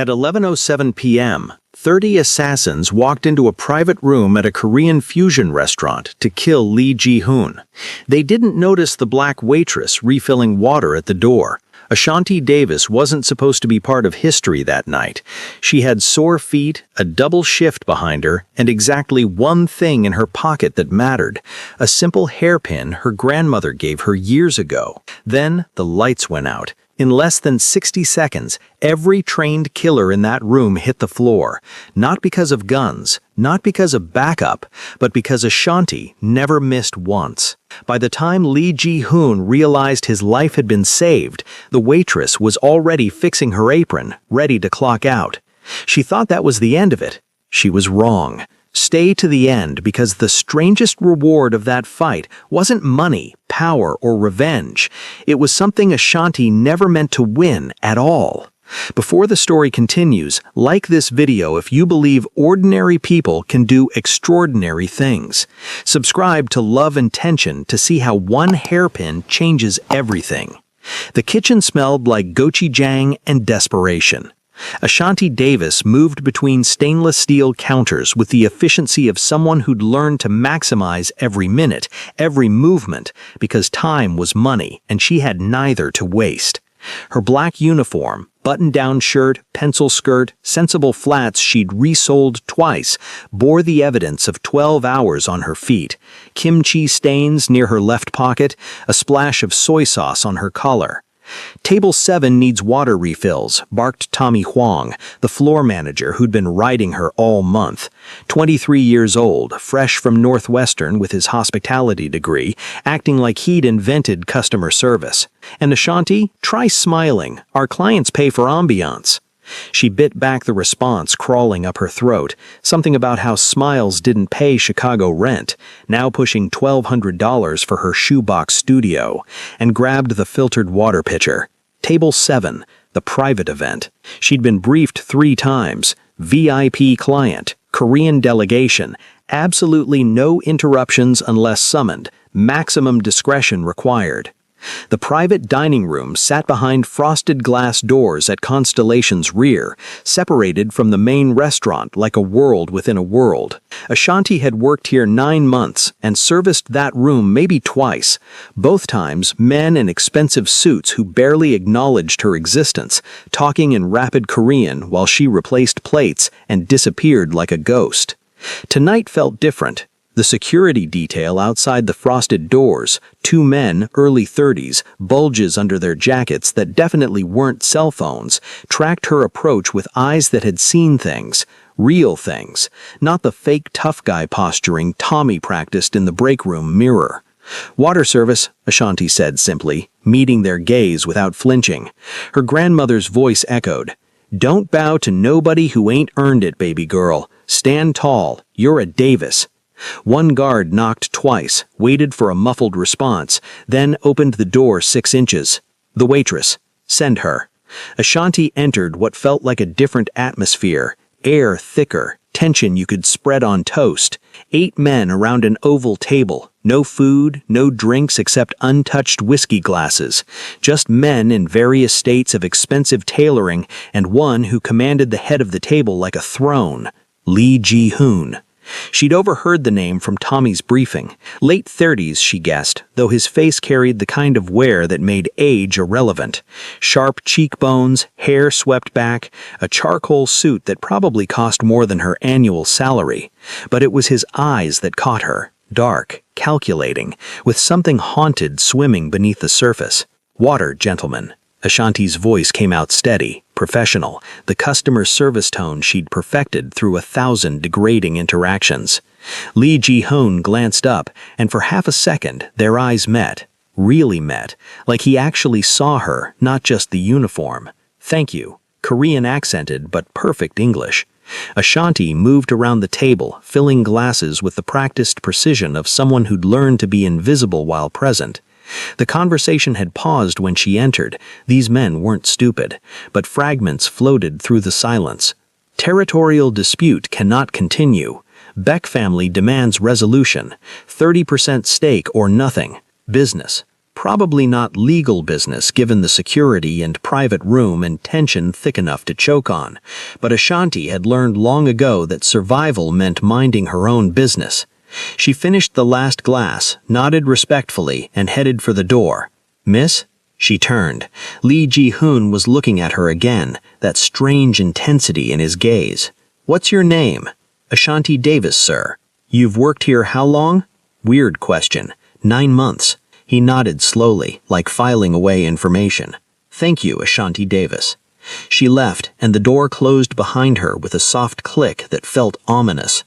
At 11:07 p.m., 30 assassins walked into a private room at a Korean fusion restaurant to kill Lee Ji-hoon. They didn't notice the black waitress refilling water at the door. Ashanti Davis wasn't supposed to be part of history that night. She had sore feet, a double shift behind her, and exactly one thing in her pocket that mattered: a simple hairpin her grandmother gave her years ago. Then the lights went out. In less than 60 seconds, every trained killer in that room hit the floor, not because of guns, not because of backup, but because Ashanti never missed once. By the time Lee Ji-hoon realized his life had been saved, the waitress was already fixing her apron, ready to clock out. She thought that was the end of it. She was wrong. Stay to the end, because the strangest reward of that fight wasn't money, power, or revenge. It was something Ashanti never meant to win at all. Before the story continues, like this video if you believe ordinary people can do extraordinary things. Subscribe to Love and Tension to see how one hairpin changes everything. The kitchen smelled like gochujang and desperation. Ashanti Davis moved between stainless steel counters with the efficiency of someone who'd learned to maximize every minute, every movement, because time was money and she had neither to waste. Her black uniform, button-down shirt, pencil skirt, sensible flats she'd resold twice, bore the evidence of 12 hours on her feet. Kimchi stains near her left pocket, a splash of soy sauce on her collar. "Table 7 needs water refills," barked Tommy Huang, the floor manager who'd been riding her all month. 23 years old, fresh from Northwestern with his hospitality degree, acting like he'd invented customer service. "And Ashanti, try smiling. Our clients pay for ambiance." She bit back the response crawling up her throat, something about how smiles didn't pay Chicago rent, now pushing $1,200 for her shoebox studio, and grabbed the filtered water pitcher. Table 7, the private event. She'd been briefed 3 times. VIP client, Korean delegation, absolutely no interruptions unless summoned, maximum discretion required. The private dining room sat behind frosted glass doors at Constellation's rear, separated from the main restaurant like a world within a world. Ashanti had worked here 9 months and serviced that room maybe twice, both times men in expensive suits who barely acknowledged her existence, talking in rapid Korean while she replaced plates and disappeared like a ghost. Tonight felt different. The security detail outside the frosted doors, 2 men, early 30s, bulges under their jackets that definitely weren't cell phones, tracked her approach with eyes that had seen things, real things, not the fake tough guy posturing Tommy practiced in the break room mirror. "Water service," Ashanti said simply, meeting their gaze without flinching. Her grandmother's voice echoed. "Don't bow to nobody who ain't earned it, baby girl. Stand tall. You're a Davis." One guard knocked twice, waited for a muffled response, then opened the door 6 inches. "The waitress. Send her." Ashanti entered what felt like a different atmosphere, air thicker, tension you could spread on toast. 8 men around an oval table, no food, no drinks except untouched whiskey glasses, just men in various states of expensive tailoring, and one who commanded the head of the table like a throne: Lee Ji-hoon. She'd overheard the name from Tommy's briefing. Late 30s, she guessed, though his face carried the kind of wear that made age irrelevant. Sharp cheekbones, hair swept back, a charcoal suit that probably cost more than her annual salary. But it was his eyes that caught her, dark, calculating, with something haunted swimming beneath the surface. "Water, gentlemen." Ashanti's voice came out steady, professional, the customer service tone she'd perfected through 1,000 degrading interactions. Lee Ji-hoon glanced up, and for half a second their eyes met, really met, like he actually saw her, not just the uniform. "Thank you." Korean accented but perfect English. Ashanti moved around the table, filling glasses with the practiced precision of someone who'd learned to be invisible while present. The conversation had paused when she entered. These men weren't stupid, but fragments floated through the silence. "Territorial dispute cannot continue. Beck family demands resolution. 30% stake or nothing. Business. Probably not legal business given the security and private room and tension thick enough to choke on, but Ashanti had learned long ago that survival meant minding her own business. She finished the last glass, nodded respectfully, and headed for the door. "Miss?" She turned. Lee Ji-hoon was looking at her again, that strange intensity in his gaze. "What's your name?" "Ashanti Davis, sir." "You've worked here how long?" Weird question. 9 months. He nodded slowly, like filing away information. "Thank you, Ashanti Davis." She left, and the door closed behind her with a soft click that felt ominous.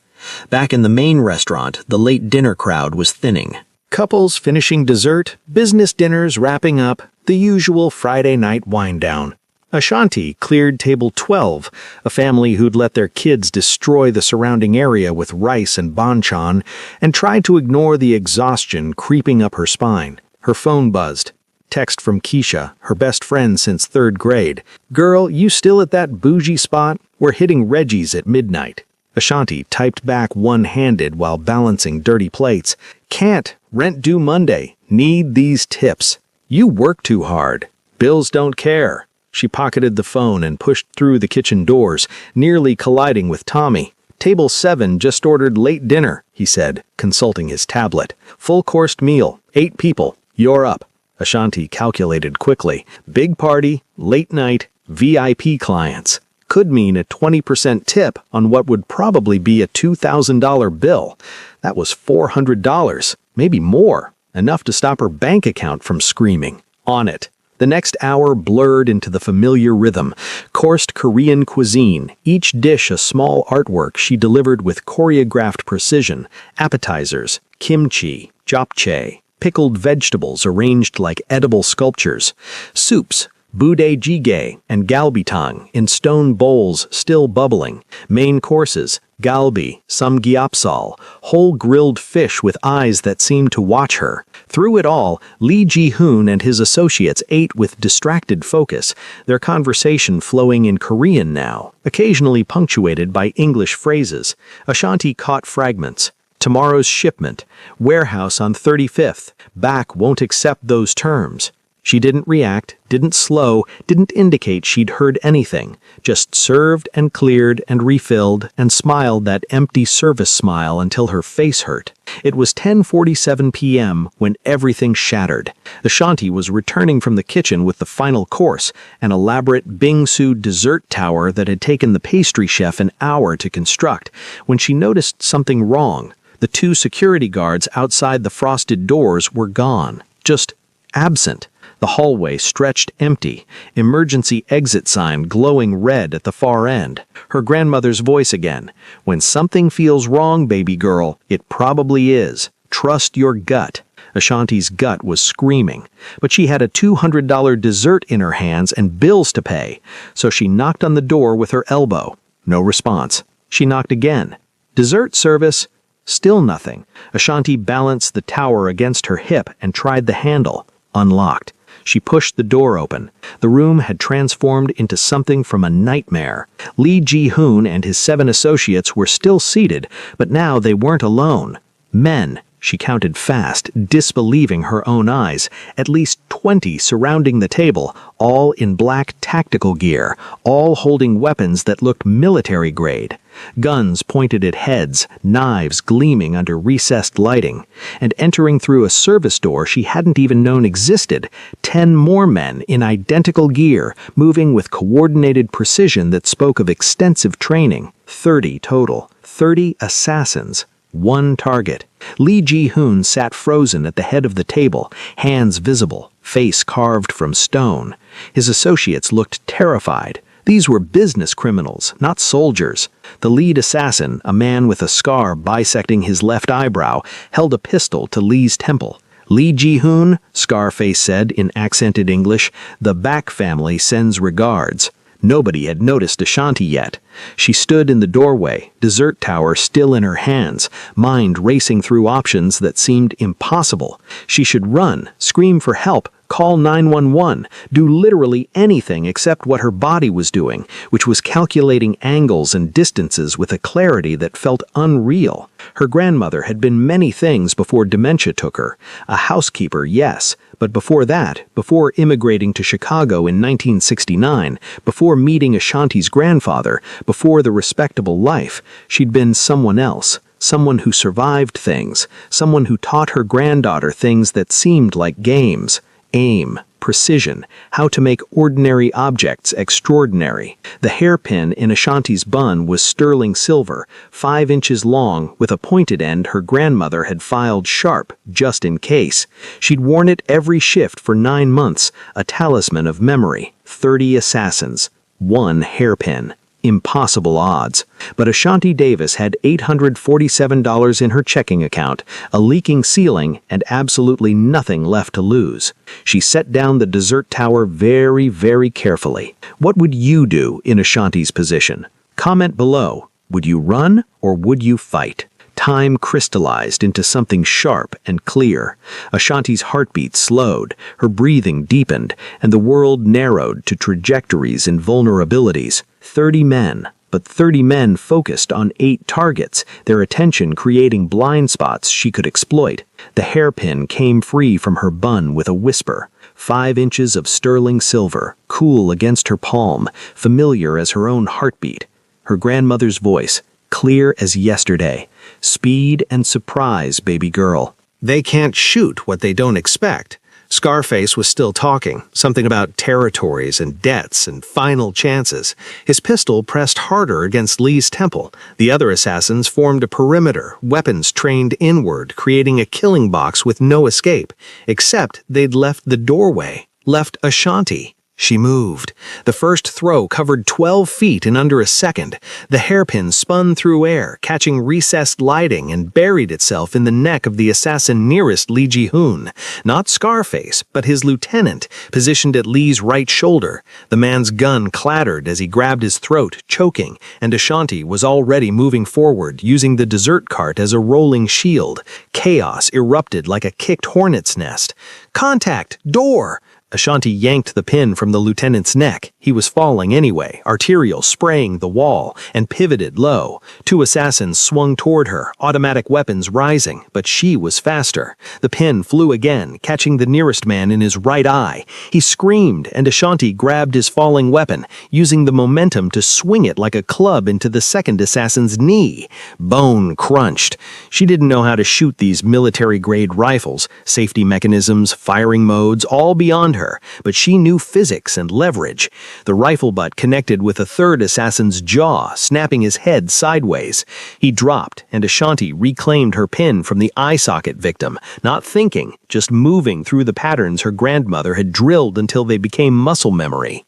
Back in the main restaurant, the late dinner crowd was thinning. Couples finishing dessert, business dinners wrapping up, the usual Friday night wind-down. Ashanti cleared table 12, a family who'd let their kids destroy the surrounding area with rice and banchan, and tried to ignore the exhaustion creeping up her spine. Her phone buzzed. Text from Keisha, her best friend since 3rd grade. "Girl, you still at that bougie spot? We're hitting Reggie's at midnight." Ashanti typed back one-handed while balancing dirty plates. "Can't. Rent due Monday. Need these tips." "You work too hard. Bills don't care." She pocketed the phone and pushed through the kitchen doors, nearly colliding with Tommy. "Table 7 just ordered late dinner," he said, consulting his tablet. "Full-coursed meal, 8 people. You're up." Ashanti calculated quickly. Big party, late night, VIP clients. Could mean a 20% tip on what would probably be a $2,000 bill. That was $400, maybe more, enough to stop her bank account from screaming. On it. The next hour blurred into the familiar rhythm. Coursed Korean cuisine, each dish a small artwork she delivered with choreographed precision. Appetizers, kimchi, japchae, pickled vegetables arranged like edible sculptures. Soups, budae jjigae and galbitang in stone bowls still bubbling. Main courses, galbi, samgyeopsal, whole grilled fish with eyes that seemed to watch her. Through it all, Lee Ji-hoon and his associates ate with distracted focus, their conversation flowing in Korean now, occasionally punctuated by English phrases. Ashanti caught fragments. "Tomorrow's shipment. Warehouse on 35th. Back won't accept those terms." She didn't react, didn't slow, didn't indicate she'd heard anything, just served and cleared and refilled and smiled that empty service smile until her face hurt. It was 10:47 p.m. when everything shattered. Ashanti was returning from the kitchen with the final course, an elaborate bingsu dessert tower that had taken the pastry chef an hour to construct, when she noticed something wrong. The 2 security guards outside the frosted doors were gone, just absent. The hallway stretched empty, emergency exit sign glowing red at the far end. Her grandmother's voice again. "When something feels wrong, baby girl, it probably is. Trust your gut." Ashanti's gut was screaming, but she had a $200 dessert in her hands and bills to pay, so she knocked on the door with her elbow. No response. She knocked again. "Dessert service?" Still nothing. Ashanti balanced the tower against her hip and tried the handle. Unlocked. She pushed the door open. The room had transformed into something from a nightmare. Lee Ji-hoon and his 7 associates were still seated, but now they weren't alone. Men, she counted fast, disbelieving her own eyes, at least 20 surrounding the table, all in black tactical gear, all holding weapons that looked military grade. Guns pointed at heads, knives gleaming under recessed lighting, and entering through a service door she hadn't even known existed, 10 more men in identical gear, moving with coordinated precision that spoke of extensive training. 30 total. 30 assassins. 1 target. Lee Ji-hoon sat frozen at the head of the table, hands visible, face carved from stone. His associates looked terrified. These were business criminals, not soldiers. The lead assassin, a man with a scar bisecting his left eyebrow, held a pistol to Lee's temple. "Lee Ji-hoon," Scarface said in accented English, "the Back family sends regards." Nobody had noticed Ashanti yet. She stood in the doorway, dessert tower still in her hands, mind racing through options that seemed impossible. She should run, scream for help, call 911, do literally anything except what her body was doing, which was calculating angles and distances with a clarity that felt unreal. Her grandmother had been many things before dementia took her. A housekeeper, yes, but before that, before immigrating to Chicago in 1969, before meeting Ashanti's grandfather, before the respectable life, she'd been someone else. Someone who survived things, someone who taught her granddaughter things that seemed like games. Aim, precision, how to make ordinary objects extraordinary. The hairpin in Ashanti's bun was sterling silver, 5 inches long, with a pointed end her grandmother had filed sharp, just in case. She'd worn it every shift for 9 months, a talisman of memory. 30 assassins, 1 hairpin. Impossible odds. But Ashanti Davis had $847 in her checking account, a leaking ceiling, and absolutely nothing left to lose. She set down the dessert tower very, very carefully. What would you do in Ashanti's position? Comment below. Would you run or would you fight? Time crystallized into something sharp and clear. Ashanti's heartbeat slowed, her breathing deepened, and the world narrowed to trajectories and vulnerabilities. 30 men, but 30 men focused on 8 targets, their attention creating blind spots she could exploit. The hairpin came free from her bun with a whisper. 5 inches of sterling silver, cool against her palm, familiar as her own heartbeat. Her grandmother's voice, clear as yesterday. Speed and surprise, baby girl. They can't shoot what they don't expect. Scarface was still talking, something about territories and debts and final chances. His pistol pressed harder against Lee's temple. The other assassins formed a perimeter, weapons trained inward, creating a killing box with no escape. Except they'd left the doorway, left Ashanti. She moved. The first throw covered 12 feet in under a second. The hairpin spun through air, catching recessed lighting, and buried itself in the neck of the assassin nearest Lee Ji-hoon. Not Scarface, but his lieutenant, positioned at Lee's right shoulder. The man's gun clattered as he grabbed his throat, choking, and Ashanti was already moving forward, using the dessert cart as a rolling shield. Chaos erupted like a kicked hornet's nest. "Contact! Door!" Ashanti yanked the pin from the lieutenant's neck. He was falling anyway, arterial spraying the wall, and pivoted low. 2 assassins swung toward her, automatic weapons rising, but she was faster. The pin flew again, catching the nearest man in his right eye. He screamed, and Ashanti grabbed his falling weapon, using the momentum to swing it like a club into the second assassin's knee. Bone crunched. She didn't know how to shoot these military-grade rifles, safety mechanisms, firing modes, all beyond her. But she knew physics and leverage. The rifle butt connected with a third assassin's jaw, snapping his head sideways. He dropped, and Ashanti reclaimed her pin from the eye socket victim, not thinking, just moving through the patterns her grandmother had drilled until they became muscle memory.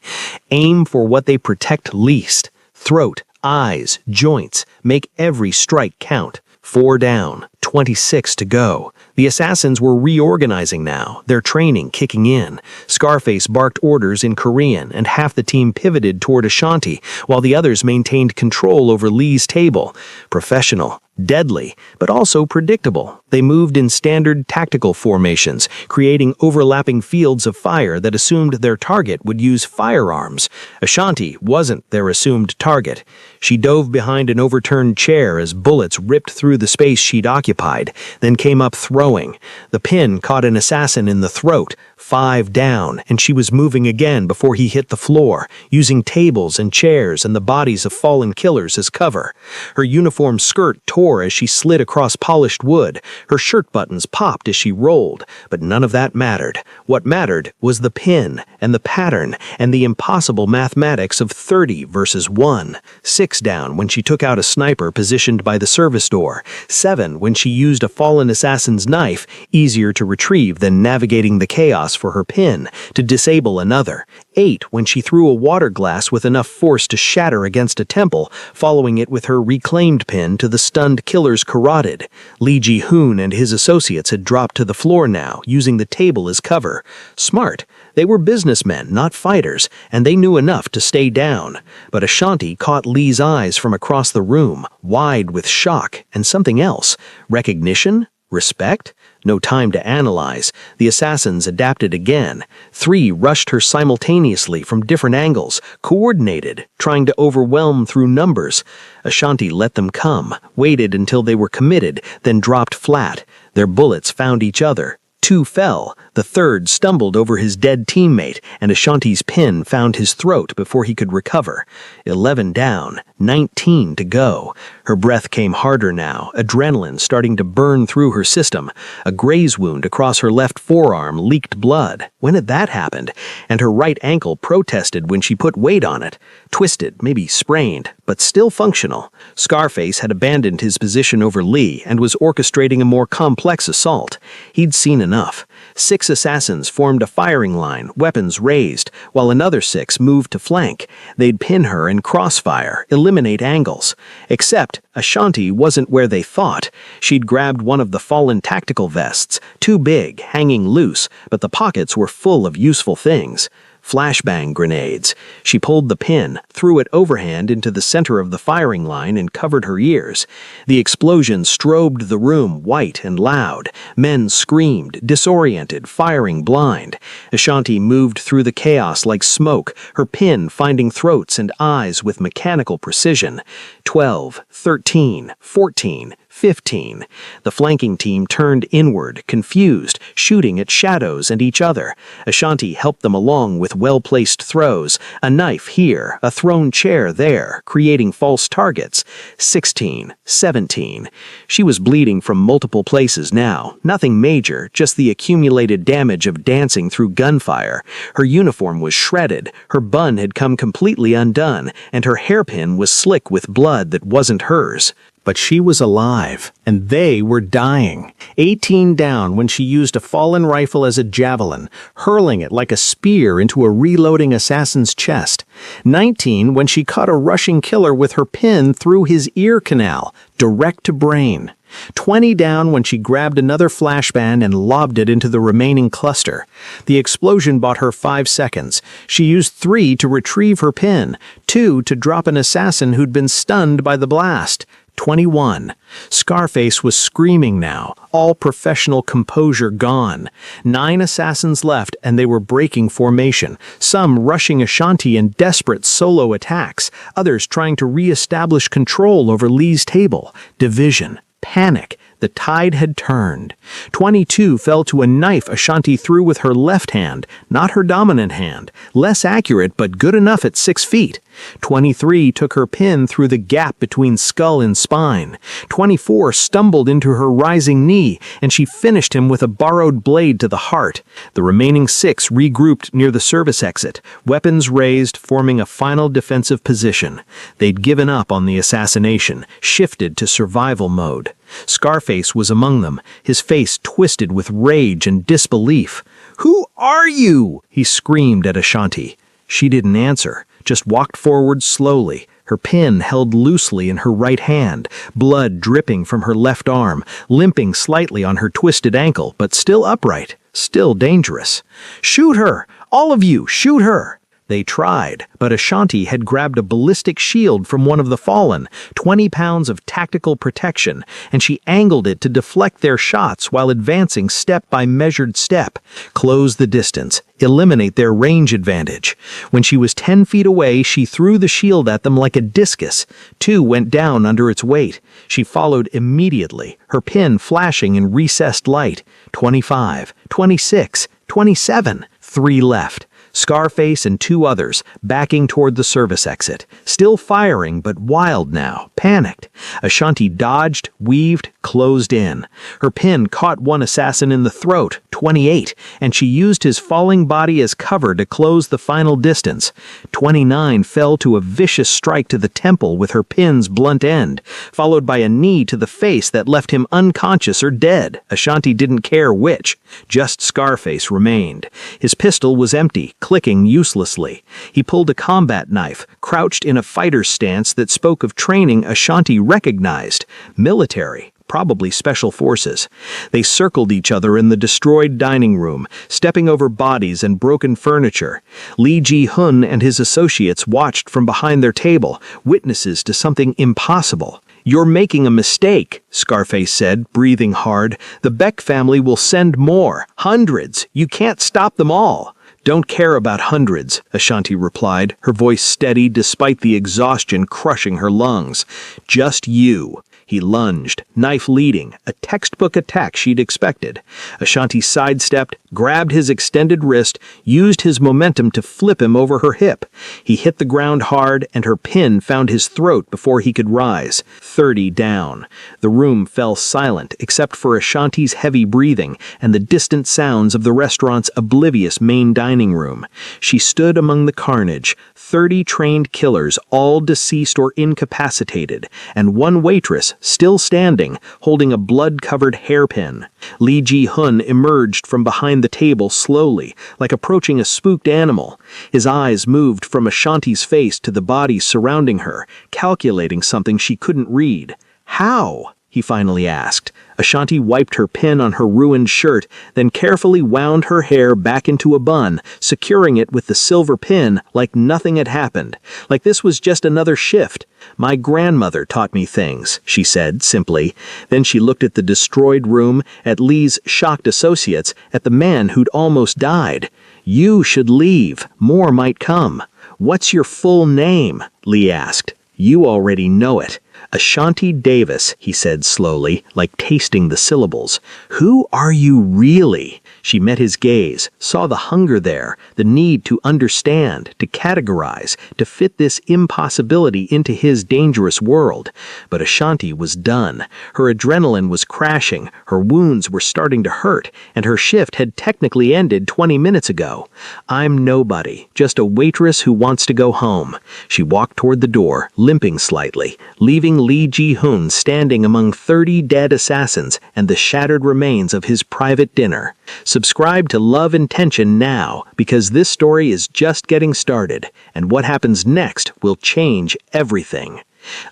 Aim for what they protect least. Throat, eyes, joints. Make every strike count. 4 down, 26 to go. The assassins were reorganizing now, their training kicking in. Scarface barked orders in Korean, and half the team pivoted toward Ashanti, while the others maintained control over Lee's table. Professional, deadly, but also predictable. They moved in standard tactical formations, creating overlapping fields of fire that assumed their target would use firearms. Ashanti wasn't their assumed target. She dove behind an overturned chair as bullets ripped through the space she'd occupied, then came up throwing. The pin caught an assassin in the throat. 5 down, and she was moving again before he hit the floor, using tables and chairs and the bodies of fallen killers as cover. Her uniform skirt tore as she slid across polished wood. Her shirt buttons popped as she rolled, but none of that mattered. What mattered was the pin, and the pattern, and the impossible mathematics of 30 versus 1. 6 down when she took out a sniper positioned by the service door. 7 when she used a fallen assassin's knife, easier to retrieve than navigating the chaos for her pin, to disable another. 8 when she threw a water glass with enough force to shatter against a temple, following it with her reclaimed pin to the stunned killer's carotid. Lee Ji-hoon and his associates had dropped to the floor now, using the table as cover. Smart. They were businessmen, not fighters, and they knew enough to stay down. But Ashanti caught Lee's eyes from across the room, wide with shock and something else. Recognition? Respect? No time to analyze. The assassins adapted again. 3 rushed her simultaneously from different angles, coordinated, trying to overwhelm through numbers. Ashanti let them come, waited until they were committed, then dropped flat. Their bullets found each other. 2 fell. The third stumbled over his dead teammate, and Ashanti's pin found his throat before he could recover. 11 down, 19 to go. Her breath came harder now, adrenaline starting to burn through her system. A graze wound across her left forearm leaked blood. When had that happened? And her right ankle protested when she put weight on it. Twisted, maybe sprained, but still functional. Scarface had abandoned his position over Lee and was orchestrating a more complex assault. He'd seen enough. 6 assassins formed a firing line, weapons raised, while another 6 moved to flank. They'd pin her in crossfire, eliminate angles. Except Ashanti wasn't where they thought. She'd grabbed one of the fallen tactical vests, too big, hanging loose, but the pockets were full of useful things. Flashbang grenades. She pulled the pin, threw it overhand into the center of the firing line and covered her ears. The explosion strobed the room white and loud. Men screamed, disoriented, firing blind. Ashanti moved through the chaos like smoke, her pin finding throats and eyes with mechanical precision. 12, 13, 14, 15. The flanking team turned inward, confused, shooting at shadows and each other. Ashanti helped them along with well-placed throws, a knife here, a thrown chair there, creating false targets. 16, 17. She was bleeding from multiple places now, nothing major, just the accumulated damage of dancing through gunfire. Her uniform was shredded, her bun had come completely undone, and her hairpin was slick with blood that wasn't hers. But she was alive, and they were dying. 18 down when she used a fallen rifle as a javelin, hurling it like a spear into a reloading assassin's chest. 19 when she caught a rushing killer with her pin through his ear canal, direct to brain. 20 down when she grabbed another flashbang and lobbed it into the remaining cluster. The explosion bought her 5 seconds. She used 3 to retrieve her pin, 2 to drop an assassin who'd been stunned by the blast. 21. Scarface was screaming now, all professional composure gone. 9 assassins left, and they were breaking formation, some rushing Ashanti in desperate solo attacks, others trying to re-establish control over Lee's table. Division. Panic. The tide had turned. 22 fell to a knife Ashanti threw with her left hand, not her dominant hand, less accurate but good enough at 6 feet. 23 took her pin through the gap between skull and spine. 24 stumbled into her rising knee, and she finished him with a borrowed blade to the heart. The remaining 6 regrouped near the service exit, weapons raised, forming a final defensive position. They'd given up on the assassination, shifted to survival mode. Scarface was among them, his face twisted with rage and disbelief. "Who are you?" he screamed at Ashanti. She didn't answer, just walked forward slowly, her pin held loosely in her right hand, blood dripping from her left arm, limping slightly on her twisted ankle, but still upright, still dangerous. "Shoot her! All of you, shoot her!" They tried, but Ashanti had grabbed a ballistic shield from one of the fallen, 20 pounds of tactical protection, and she angled it to deflect their shots while advancing step by measured step, close the distance, eliminate their range advantage. When she was 10 feet away, she threw the shield at them like a discus. 2 went down under its weight. She followed immediately, her pin flashing in recessed light. 25, 26, 27, 3 left. Scarface and 2 others, backing toward the service exit, still firing but wild now, panicked. Ashanti dodged, weaved, closed in. Her pin caught one assassin in the throat, 28, and she used his falling body as cover to close the final distance. 29 fell to a vicious strike to the temple with her pin's blunt end, followed by a knee to the face that left him unconscious or dead. Ashanti didn't care which. Just Scarface remained. His pistol was empty, clicking uselessly. He pulled a combat knife, crouched in a fighter's stance that spoke of training Ashanti recognized. Military. Probably special forces. They circled each other in the destroyed dining room, stepping over bodies and broken furniture. Lee Ji-hun and his associates watched from behind their table, witnesses to something impossible. "You're making a mistake," Scarface said, breathing hard. "The Beck family will send more. Hundreds. You can't stop them all." "Don't care about hundreds," Ashanti replied, her voice steady despite the exhaustion crushing her lungs. "Just you." He lunged, knife leading, a textbook attack she'd expected. Ashanti sidestepped, grabbed his extended wrist, used his momentum to flip him over her hip. He hit the ground hard, and her pin found his throat before he could rise. 30 down. The room fell silent except for Ashanti's heavy breathing and the distant sounds of the restaurant's oblivious main dining room. She stood among the carnage, 30 trained killers, all deceased or incapacitated, and one waitress still standing, holding a blood-covered hairpin. Lee Ji-hun emerged from behind the table slowly, like approaching a spooked animal. His eyes moved from Ashanti's face to the bodies surrounding her, calculating something she couldn't read. "How?" he finally asked. Ashanti wiped her pin on her ruined shirt, then carefully wound her hair back into a bun, securing it with the silver pin like nothing had happened, like this was just another shift. "My grandmother taught me things," she said simply. Then she looked at the destroyed room, at Lee's shocked associates, at the man who'd almost died. "You should leave. More might come." "What's your full name?" Lee asked. "You already know it." "Ashanti Davis," he said slowly, like tasting the syllables. "Who are you really?" She met his gaze, saw the hunger there, the need to understand, to categorize, to fit this impossibility into his dangerous world. But Ashanti was done. Her adrenaline was crashing, her wounds were starting to hurt, and her shift had technically ended 20 minutes ago. "I'm nobody, just a waitress who wants to go home." She walked toward the door, limping slightly, leaving Lee Ji-hun standing among 30 dead assassins and the shattered remains of his private dinner. Subscribe to Love and Tension now, because this story is just getting started, and what happens next will change everything.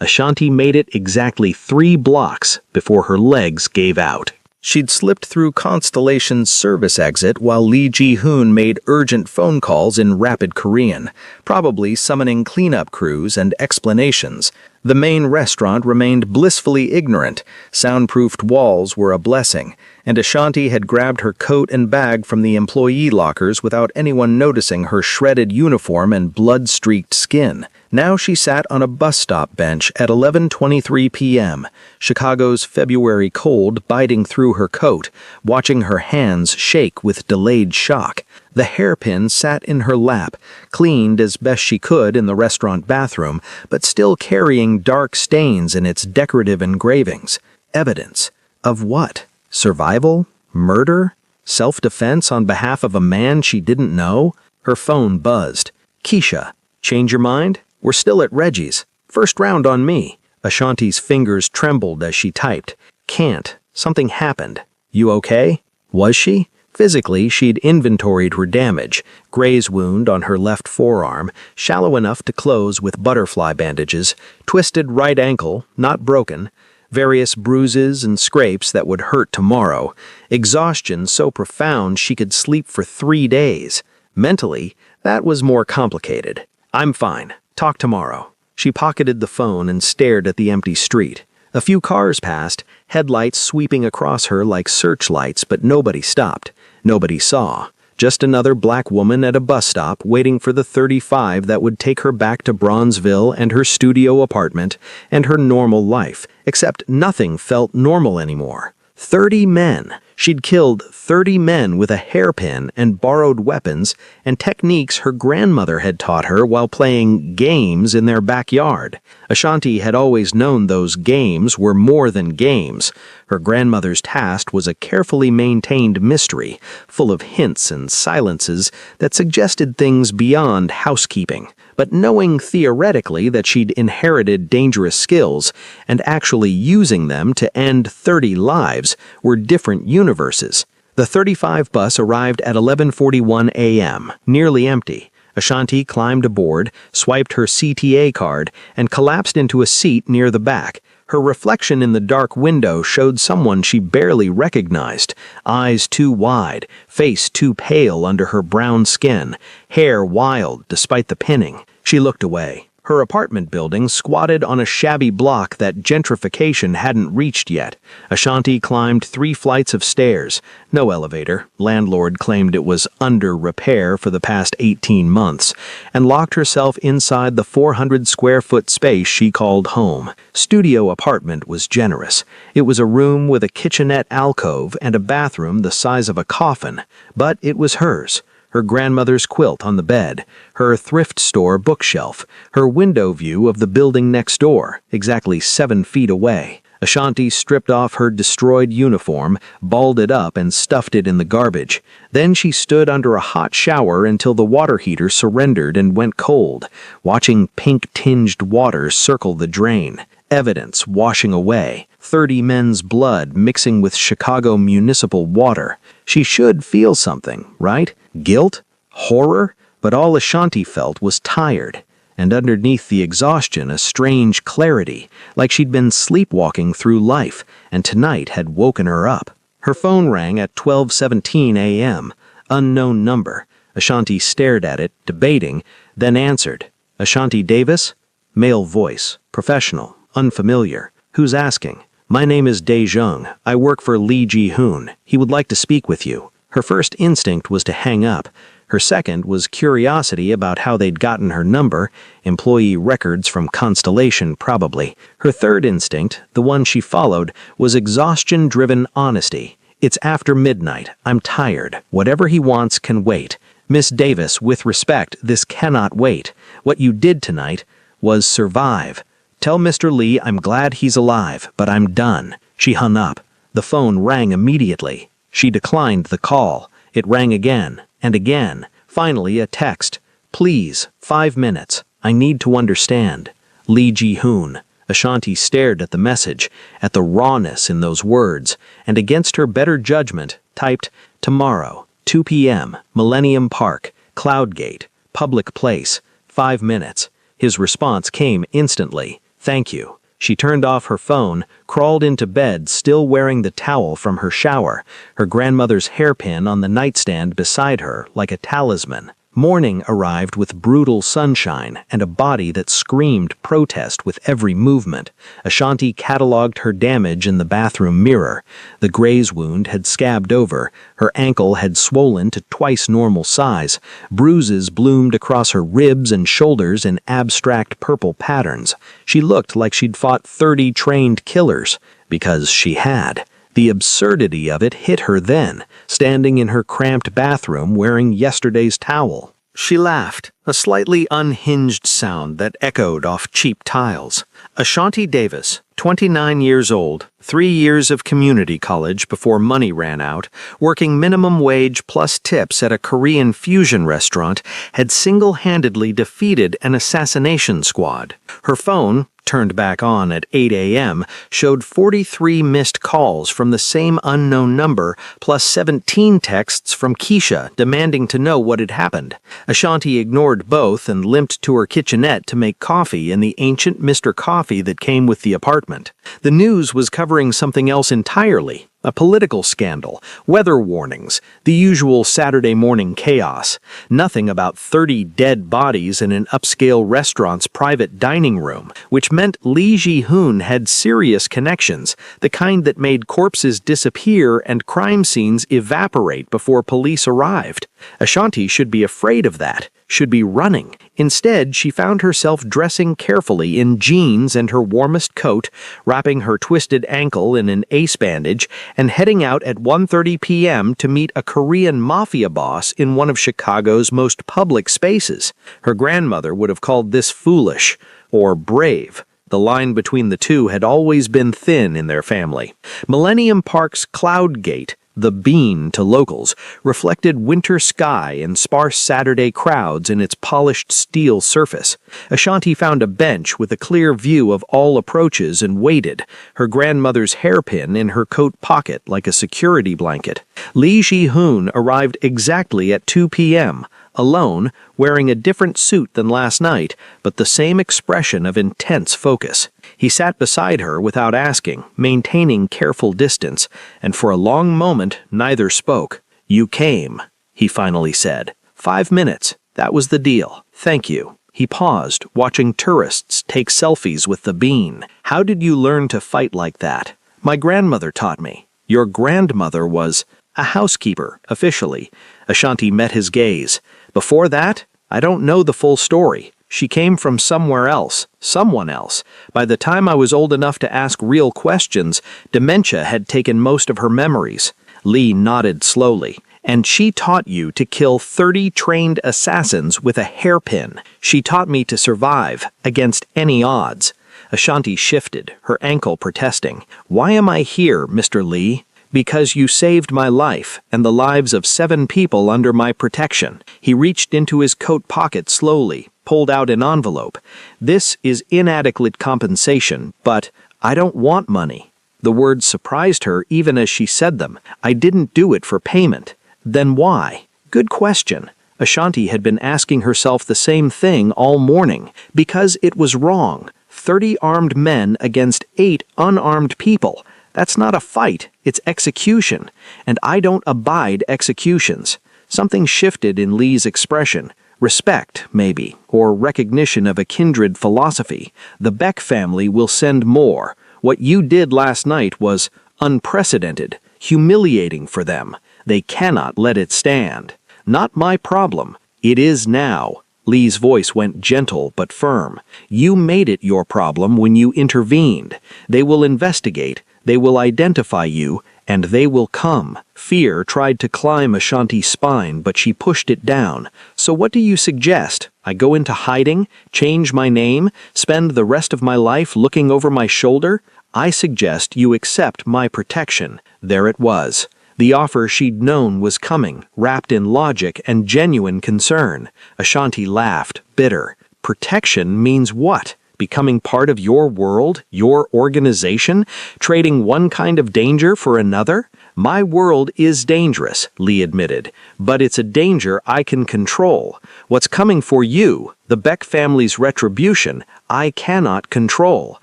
Ashanti made it exactly 3 blocks before her legs gave out. She'd slipped through Constellation's service exit while Lee Ji-hun made urgent phone calls in rapid Korean, probably summoning cleanup crews and explanations. The main restaurant remained blissfully ignorant. Soundproofed walls were a blessing, and Ashanti had grabbed her coat and bag from the employee lockers without anyone noticing her shredded uniform and blood-streaked skin. Now she sat on a bus stop bench at 11:23 p.m., Chicago's February cold biting through her coat, watching her hands shake with delayed shock. The hairpin sat in her lap, cleaned as best she could in the restaurant bathroom, but still carrying dark stains in its decorative engravings. Evidence. Of what? Survival? Murder? Self-defense on behalf of a man she didn't know? Her phone buzzed. "Keisha, change your mind? We're still at Reggie's. First round on me." Ashanti's fingers trembled as she typed. "Can't. Something happened. You okay?" Was she? Physically, she'd inventoried her damage. Graze wound on her left forearm, shallow enough to close with butterfly bandages, twisted right ankle, not broken, various bruises and scrapes that would hurt tomorrow, exhaustion so profound she could sleep for 3 days. Mentally, that was more complicated. "I'm fine. Talk tomorrow." She pocketed the phone and stared at the empty street. A few cars passed, headlights sweeping across her like searchlights, but nobody stopped. Nobody saw. Just another black woman at a bus stop waiting for the 35 that would take her back to Bronzeville and her studio apartment and her normal life, except nothing felt normal anymore. 30 men. She'd killed 30 men with a hairpin and borrowed weapons and techniques her grandmother had taught her while playing games in their backyard. Ashanti had always known those games were more than games. Her grandmother's task was a carefully maintained mystery, full of hints and silences that suggested things beyond housekeeping. But knowing theoretically that she'd inherited dangerous skills and actually using them to end 30 lives were different universes. The 35 bus arrived at 11:41 a.m., nearly empty. Ashanti climbed aboard, swiped her CTA card, and collapsed into a seat near the back. Her reflection in the dark window showed someone she barely recognized, eyes too wide, face too pale under her brown skin, hair wild despite the pinning. She looked away. Her apartment building squatted on a shabby block that gentrification hadn't reached yet. Ashanti climbed 3 flights of stairs. No elevator. Landlord claimed it was under repair for the past 18 months, and locked herself inside the 400-square-foot space she called home. Studio apartment was generous. It was a room with a kitchenette alcove and a bathroom the size of a coffin, but it was hers. Her grandmother's quilt on the bed, her thrift store bookshelf, her window view of the building next door, exactly 7 feet away. Ashanti stripped off her destroyed uniform, balled it up, and stuffed it in the garbage. Then she stood under a hot shower until the water heater surrendered and went cold, watching pink-tinged water circle the drain. Evidence washing away. 30 men's blood mixing with Chicago municipal water. She should feel something, right? Guilt? Horror? But all Ashanti felt was tired, and underneath the exhaustion a strange clarity, like she'd been sleepwalking through life, and tonight had woken her up. Her phone rang at 12:17 a.m. Unknown number. Ashanti stared at it, debating, then answered. Ashanti Davis? Male voice. Professional. Unfamiliar. Who's asking? My name is Dae Jung. I work for Lee Ji-hoon. He would like to speak with you. Her first instinct was to hang up. Her second was curiosity about how they'd gotten her number, employee records from Constellation probably. Her third instinct, the one she followed, was exhaustion-driven honesty. It's after midnight. I'm tired. Whatever he wants can wait. Miss Davis, with respect, this cannot wait. What you did tonight was survive. Tell Mr. Lee I'm glad he's alive, but I'm done. She hung up. The phone rang immediately. She declined the call. It rang again and again. Finally, a text. Please, 5 minutes. I need to understand. Lee Ji-hoon. Ashanti stared at the message, at the rawness in those words, and against her better judgment, typed, tomorrow, 2 p.m., Millennium Park, Cloudgate, public place, 5 minutes. His response came instantly. Thank you. She turned off her phone, crawled into bed, still wearing the towel from her shower, her grandmother's hairpin on the nightstand beside her like a talisman. Morning arrived with brutal sunshine and a body that screamed protest with every movement. Ashanti catalogued her damage in the bathroom mirror. The graze wound had scabbed over. Her ankle had swollen to twice normal size. Bruises bloomed across her ribs and shoulders in abstract purple patterns. She looked like she'd fought 30 trained killers, because she had. The absurdity of it hit her then, standing in her cramped bathroom wearing yesterday's towel. She laughed, a slightly unhinged sound that echoed off cheap tiles. Ashanti Davis, 29 years old, 3 years of community college before money ran out, working minimum wage plus tips at a Korean fusion restaurant, had single-handedly defeated an assassination squad. Her phone, turned back on at 8 a.m., showed 43 missed calls from the same unknown number, plus 17 texts from Keisha demanding to know what had happened. Ashanti ignored both and limped to her kitchenette to make coffee in the ancient Mr. Coffee that came with the apartment. The news was covering something else entirely. A political scandal, weather warnings, the usual Saturday morning chaos. Nothing about 30 dead bodies in an upscale restaurant's private dining room, which meant Lee Ji-hoon had serious connections, the kind that made corpses disappear and crime scenes evaporate before police arrived. Ashanti should be afraid of that, should be running. Instead, she found herself dressing carefully in jeans and her warmest coat, wrapping her twisted ankle in an ace bandage, and heading out at 1:30 p.m. to meet a Korean Mafia boss in one of Chicago's most public spaces. Her grandmother would have called this foolish, or brave. The line between the two had always been thin in their family. Millennium Park's Cloudgate, the bean to locals, reflected winter sky and sparse Saturday crowds in its polished steel surface. Ashanti found a bench with a clear view of all approaches and waited, her grandmother's hairpin in her coat pocket like a security blanket. Lee Ji-hoon arrived exactly at 2 p.m., alone, wearing a different suit than last night, but the same expression of intense focus. He sat beside her without asking, maintaining careful distance, and for a long moment neither spoke. "You came," he finally said. 5 minutes. That was the deal. Thank you. He paused, watching tourists take selfies with the bean. How did you learn to fight like that? My grandmother taught me. Your grandmother was a housekeeper, officially. Ashanti met his gaze. Before that, I don't know the full story. She came from somewhere else, someone else. By the time I was old enough to ask real questions, dementia had taken most of her memories. Lee nodded slowly. And she taught you to kill 30 trained assassins with a hairpin. She taught me to survive against any odds. Ashanti shifted, her ankle protesting. Why am I here, Mr. Lee? Because you saved my life and the lives of 7 people under my protection. He reached into his coat pocket slowly, pulled out an envelope. This is inadequate compensation, but I don't want money. The words surprised her even as she said them. I didn't do it for payment. Then why? Good question. Ashanti had been asking herself the same thing all morning. Because it was wrong. 30 armed men against 8 unarmed people. That's not a fight, it's execution. And I don't abide executions. Something shifted in Lee's expression. Respect, maybe, or recognition of a kindred philosophy. The Beck family will send more. What you did last night was unprecedented, humiliating for them. They cannot let it stand. Not my problem. It is now. Lee's voice went gentle but firm. You made it your problem when you intervened. They will investigate, they will identify you, and they will come. Fear tried to climb Ashanti's spine, but she pushed it down. So what do you suggest? I go into hiding, change my name, spend the rest of my life looking over my shoulder? I suggest you accept my protection. There it was. The offer she'd known was coming, wrapped in logic and genuine concern. Ashanti laughed, bitter. Protection means what? Becoming part of your world, your organization? Trading one kind of danger for another? My world is dangerous, Lee admitted, but it's a danger I can control. What's coming for you, the Beck family's retribution, I cannot control,